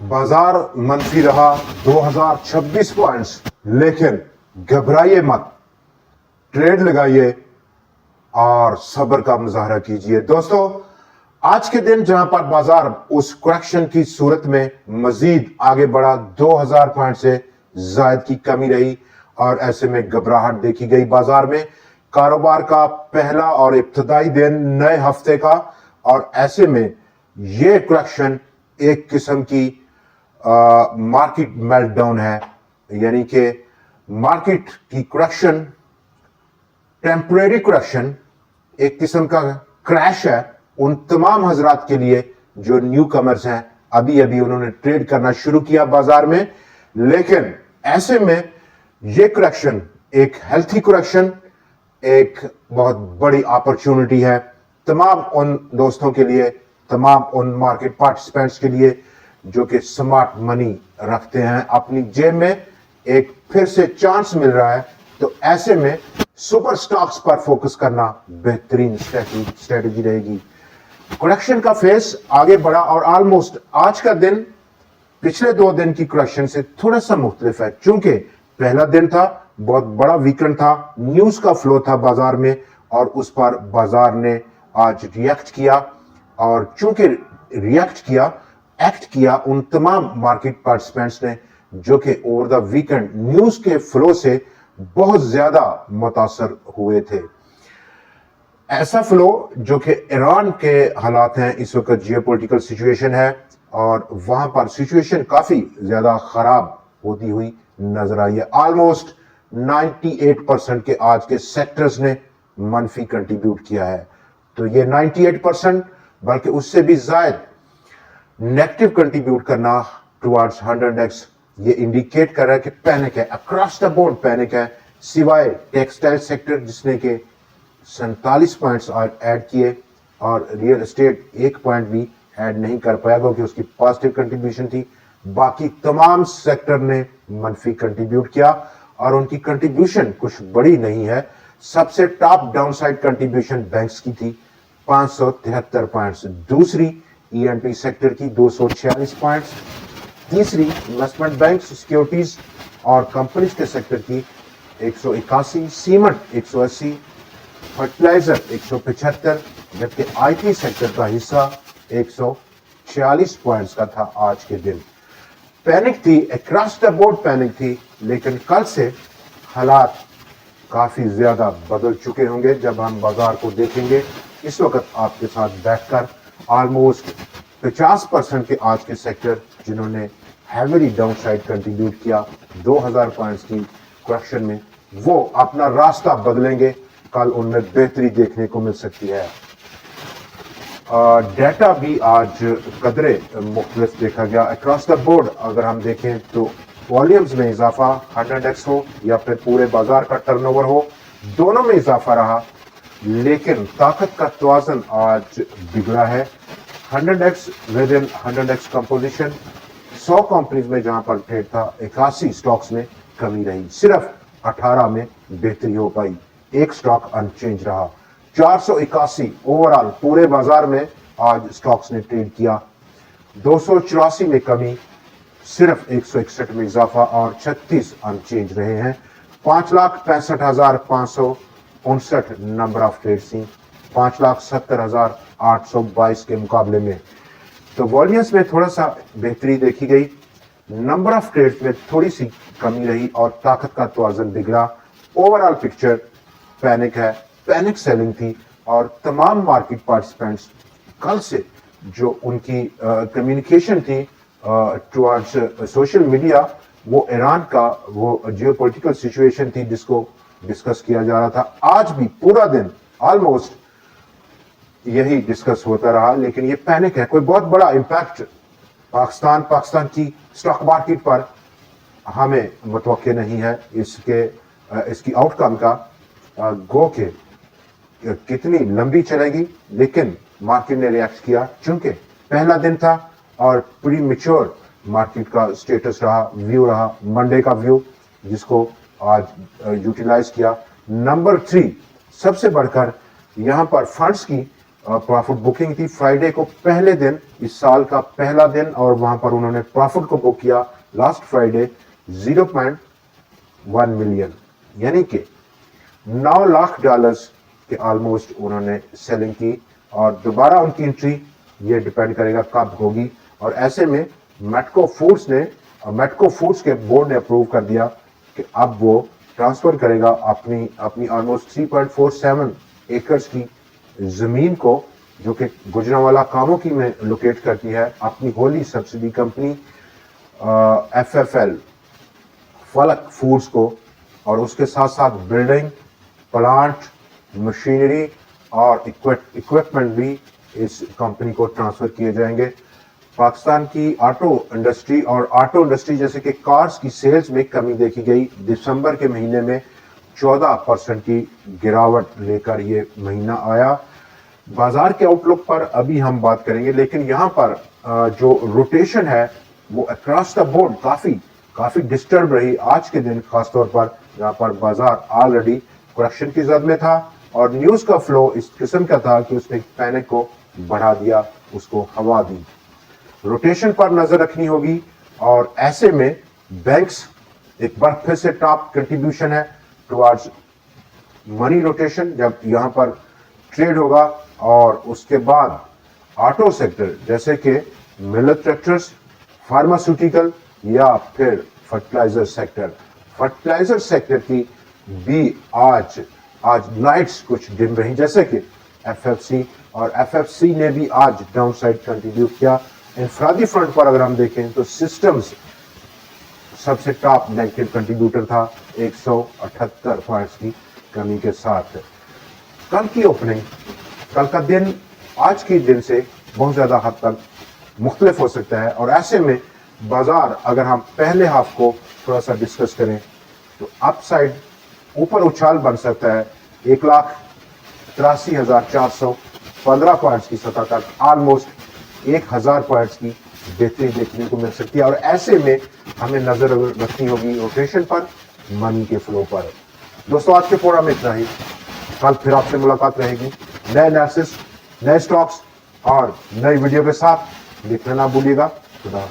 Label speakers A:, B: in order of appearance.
A: बाजार मंफी रहा 2026 पॉइंट्स, लेकिन घबराइए मत, ट्रेड लगाइए और सब्र का मुजाहरा कीजिए। दोस्तों, आज के दिन जहां पर बाजार उस करेक्शन की सूरत में मजीद आगे बढ़ा, 2000 पॉइंट से जायद की कमी रही और ऐसे में घबराहट देखी गई बाजार में। कारोबार का पहला और इब्तदाई दिन नए हफ्ते का, और ऐसे में यह करेक्शन एक किस्म की मार्केट मेल्टडाउन है, यानी कि मार्केट की करेक्शन, टेम्परेरी करेक्शन, एक किस्म का क्रैश है उन तमाम हजरात के लिए जो न्यू कमर्स हैं, अभी अभी उन्होंने ट्रेड करना शुरू किया बाजार में। लेकिन ऐसे में यह करेक्शन एक हेल्थी करेक्शन, एक बहुत बड़ी अपॉर्चुनिटी है तमाम उन दोस्तों के लिए, तमाम उन मार्केट पार्टिसिपेंट्स के लिए जो कि स्मार्ट मनी रखते हैं अपनी जेब में। एक फिर से चांस मिल रहा है, तो ऐसे में सुपर स्टॉक्स पर फोकस करना बेहतरीन स्ट्रेटेजी रहेगी। करेक्शन का फेस आगे बढ़ा और ऑलमोस्ट आज का दिन पिछले 2 दिन की करेक्शन से थोड़ा सा मुख्तलिफ है, क्योंकि पहला दिन था बहुत बड़ा वीकेंड था, न्यूज का फ्लो था बाजार में और उस पर बाजार ने आज रिएक्ट किया। और चूंकि रिएक्ट किया, एक्ट किया उन तमाम मार्केट पार्टिसिपेंट्स ने जो कि ओवर द वीकेंड न्यूज के फ्लो से बहुत ज्यादा मुतासर हुए थे। ऐसा फ्लो जो कि ईरान के हालात हैं, इस वक्त जियोपॉलिटिकल सिचुएशन है और वहां पर सिचुएशन काफी ज्यादा खराब होती हुई नजर आई है। ऑलमोस्ट 98% के आज के सेक्टर्स ने मनफी कंट्रीब्यूट किया है, तो ये 98% बल्कि उससे भी ज्यादा नेगेटिव कंट्रीब्यूट करना टुवर्ड्स 100x, ये इंडिकेट कर रहा है कि पैनिक है, अक्रॉस द बोर्ड पैनिक है, सिवाय टेक्सटाइल सेक्टर जिसने के 47 पॉइंट्स ऐड किए और रियल एस्टेट 1 पॉइंट भी ऐड नहीं कर पाया क्योंकि उसकी पॉजिटिव कंट्रीब्यूशन थी। बाकी तमाम सेक्टर ने मनफी कंट्रीब्यूट किया और उनकी कंट्रीब्यूशन कुछ बड़ी नहीं है। सबसे टॉप डाउनसाइड कंट्रीब्यूशन बैंक्स की थी 573 पॉइंट्स, दूसरी ईएनपी सेक्टर की 246 पॉइंट्स, तीसरी इन्वेस्टमेंट बैंक, सिक्योरिटीज और कंपनीज के सेक्टर की 181, सीमेंट 180, फर्टिलाइजर 175, जबकि आईटी सेक्टर का हिस्सा 146 पॉइंट्स का था। आज के दिन पैनिक थी, अक्रॉस द बोर्ड पैनिक थी, लेकिन कल से हालात काफी ज्यादा बदल चुके होंगे जब हम बाजार को देखेंगे। इस वक्त आपके साथ बैठकर ऑलमोस्ट 50% के आज के सेक्टर जिन्होंने हैवीली डाउनसाइड कंट्रीब्यूट किया 2000 पॉइंट्स की करेक्शन में, वो अपना रास्ता बदलेंगे। कल उनमें बेहतरी देखने को मिल सकती है। डेटा भी आज कदरे मुख्तलिफ देखा गया अक्रॉस द बोर्ड। अगर हम देखें तो वॉल्यूम्स में इजाफा, 100x हो या फिर पूरे बाजार का टर्नओवर हो, दोनों में इजाफा रहा, लेकिन ताकत का तवाज़ुन आज बिगड़ा है। 100x with in 100x composition 100 companies में जहां पर ट्रेड था, 81 स्टॉक्स में कमी रही, सिर्फ 18 में बेहतरी हो पाई, एक स्टॉक अनचेंज रहा। 481 ओवरऑल पूरे बाजार में आज स्टॉक्स ने ट्रेड किया, 284 में कमी, सिर्फ 161 में इजाफा और 36 अनचेंज रहे हैं। 5,65,559 नंबर ऑफ ट्रेड्स थी 5,70,822 के मुकाबले में। तो वॉल्यूम्स में थोड़ा सा बेहतरी देखी गई, नंबर ऑफ ट्रेड्स में थोड़ी सी कमी रही और ताकत का तवाज़ुन बिगड़ा। ओवरऑल पिक्चर पैनिक है, पैनिक सेलिंग थी और तमाम मार्केट पार्टिसिपेंट्स कल से जो उनकी कम्युनिकेशन थी टुवर्ड्स सोशल मीडिया, वो ईरान का वो जियोपॉलिटिकल सिचुएशन थी जिसको डिस्कस किया जा रहा था। आज भी पूरा दिन ऑलमोस्ट यही डिस्कस होता रहा, लेकिन ये पैनिक है, कोई बहुत बड़ा इंपैक्ट पाकिस्तान की स्टॉक मार्केट पर हमें मुतवक्के नहीं है। इसकी आउटकम का गो के कितनी लंबी चलेगी, लेकिन मार्केट ने रिएक्ट किया चूंकि पहला दिन था और प्री मैच्योर मार्केट का स्टेटस रहा, व्यू रहा, मंडे का व्यू, जिसको आज यूटिलाइज किया। नंबर 3 सबसे बढ़कर यहां पर फंड्स की प्रॉफिट बुकिंग थी फ्राइडे को, पहले दिन, इस साल का पहला दिन, और वहां पर उन्होंने प्रॉफिट को बुक किया लास्ट फ्राइडे 0.1 मिलियन, यानी कि $9 लाख के ऑलमोस्ट उन्होंने सेलिंग की। और दोबारा उनकी एंट्री ये डिपेंड करेगा कब होगी। और ऐसे में मेटको फूड्स के बोर्ड ने अप्रूव कर दिया कि अब वो ट्रांसफर करेगा अपनी ऑलमोस्ट 3.47 एकर्स की जमीन को, जो कि गुजरांवाला कामोकी में लोकेट करती है, अपनी होली सब्सिडी कंपनी FFL फलक फूड्स को, और उसके साथ साथ बिल्डिंग, प्लांट, मशीनरी और इक्विपमेंट भी इस कंपनी को ट्रांसफर किए जाएंगे। पाकिस्तान की ऑटो इंडस्ट्री जैसे कि कार्स की सेल्स में कमी देखी गई। दिसंबर के महीने में 14% की गिरावट लेकर ये महीना आया। बाजार के आउटलुक पर अभी हम बात करेंगे, लेकिन यहाँ पर जो रोटेशन है वो अक्रॉस द बोर्ड काफी डिस्टर्ब रही आज के दिन, खासतौर पर जहाँ पर बाजार ऑलरेडी करेक्शन की जद में था और न्यूज का फ्लो इस किस्म का था कि उसने पैनिक को बढ़ा दिया, उसको हवा दी। रोटेशन पर नजर रखनी होगी, और ऐसे में बैंक्स एक बार फिर से टॉप कंट्रीब्यूशन है टुवर्ड्स मनी रोटेशन जब यहां पर ट्रेड होगा। और उसके बाद ऑटो सेक्टर जैसे कि मिलर ट्रैक्टर्स, फार्मास्यूटिकल या फिर फर्टिलाइजर सेक्टर की भी आज लाइट्स कुछ डिम रही, जैसे कि एफएफसी ने भी आज डाउन साइड कंट्रीब्यूट किया। इंफरादी फ्रंट पर अगर हम देखें तो सिस्टम्स सबसे टॉप नेगेटिव कंट्रीब्यूटर था 178 पॉइंट्स की कमी के साथ। कल की ओपनिंग, कल का दिन आज के दिन से बहुत ज्यादा हद तक मुख्तलिफ हो सकता है, और ऐसे में बाजार अगर हम पहले हाफ को थोड़ा सा डिस्कस करें तो अपसाइड ऊपर उछाल बन सकता है 1,83,415 पॉइंट्स की सतह तक, ऑलमोस्ट 1,000 पॉइंट्स की बेहतरी देखने को मिल सकती है। और ऐसे में हमें नजर रखनी होगी रोटेशन पर, मनी के फ्लो पर। दोस्तों आज के प्रोग्राम में इतना ही, कल फिर आपसे मुलाकात रहेगी नए एनालिसिस, नए स्टॉक्स और नई वीडियो के साथ। देखना ना भूलिएगा। खुदा